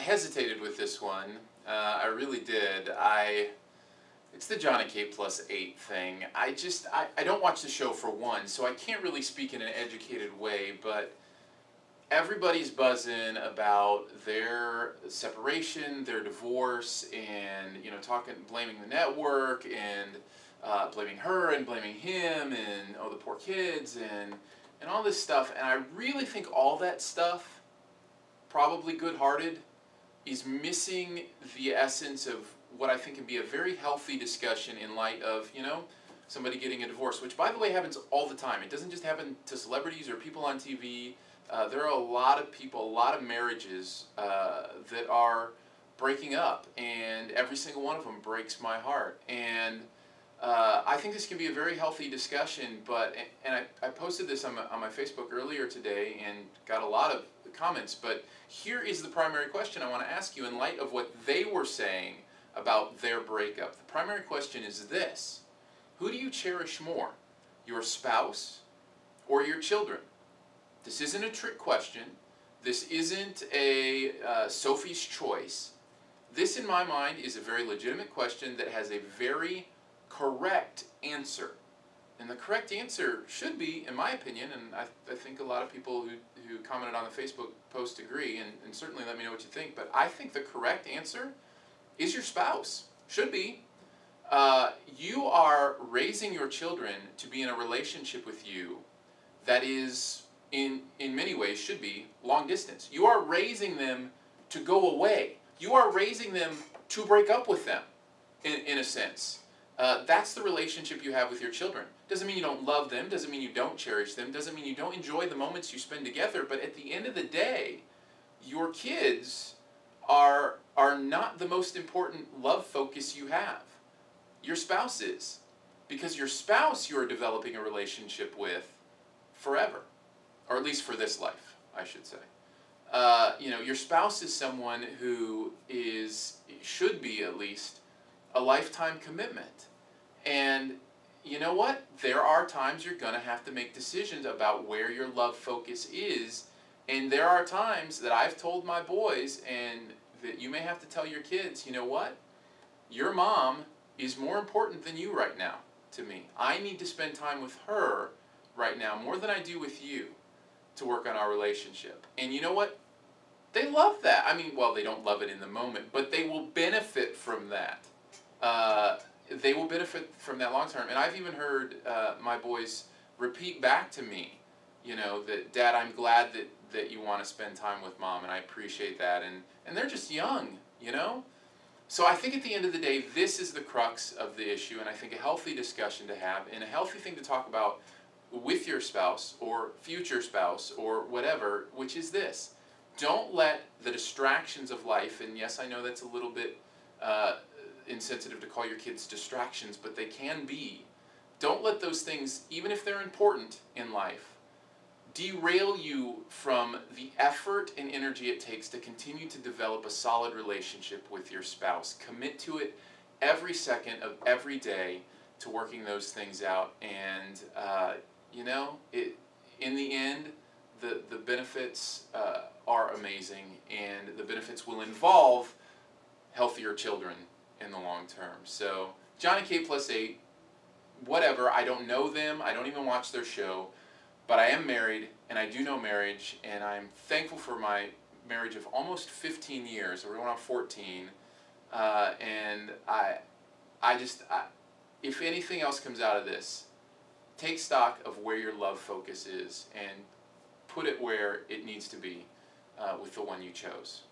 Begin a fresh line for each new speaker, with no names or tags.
hesitated with this one. I really did. It's the Jon and Kate Plus 8 thing. I don't watch the show for one, so I can't really speak in an educated way, but everybody's buzzing about their separation, their divorce, and, you know, blaming the network, and blaming her, and blaming him, and, oh, the poor kids, and all this stuff. And I really think all that stuff, probably good-hearted, is missing the essence of what I think can be a very healthy discussion in light of, you know, somebody getting a divorce, which, by the way, happens all the time. It doesn't just happen to celebrities or people on TV. There are a lot of people, a lot of marriages that are breaking up, and every single one of them breaks my heart. And I think this can be a very healthy discussion, and I posted this on my Facebook earlier today and got a lot of comments, but here is the primary question I want to ask you in light of what they were saying about their breakup. The primary question is this: who do you cherish more, your spouse or your children? This isn't a trick question. This isn't a Sophie's choice. This, in my mind, is a very legitimate question that has a very correct answer. And the correct answer should be, in my opinion, and I think a lot of people who commented on the Facebook post agree, and certainly let me know what you think, but I think the correct answer is your spouse. Should be. You are raising your children to be in a relationship with you that is, in many ways, should be long distance. You are raising them to go away. You are raising them to break up with them, in a sense. That's the relationship you have with your children. Doesn't mean you don't love them, doesn't mean you don't cherish them, doesn't mean you don't enjoy the moments you spend together, but at the end of the day, your kids are not the most important love focus you have. Your spouse is. Because your spouse you are developing a relationship with forever. Or at least for this life, I should say. You know, your spouse is someone who should be at least, a lifetime commitment. And you know what? There are times you're going to have to make decisions about where your love focus is. And there are times that I've told my boys, and that you may have to tell your kids, you know what? Your mom is more important than you right now to me. I need to spend time with her right now more than I do with you to work on our relationship. And you know what? They love that. I mean, well, they don't love it in the moment, but they will benefit from that. They will benefit from that long term. And I've even heard my boys repeat back to me, you know, that, Dad, I'm glad that you want to spend time with Mom, and I appreciate that. And they're just young, you know? So I think at the end of the day, this is the crux of the issue, and I think a healthy discussion to have, and a healthy thing to talk about with your spouse, or future spouse, or whatever, which is this. Don't let the distractions of life, and yes, I know that's a little bit insensitive to call your kids distractions, but they can be. Don't let those things, even if they're important in life, derail you from the effort and energy it takes to continue to develop a solid relationship with your spouse. Commit to it every second of every day to working those things out, and you know, in the end, the benefits are amazing, and the benefits will involve healthier children in the long term. So, Jon and Kate Plus 8, whatever, I don't know them, I don't even watch their show, but I am married, and I do know marriage, and I'm thankful for my marriage of almost 15 years, we're going on 14, and if anything else comes out of this, take stock of where your love focus is, and put it where it needs to be with the one you chose.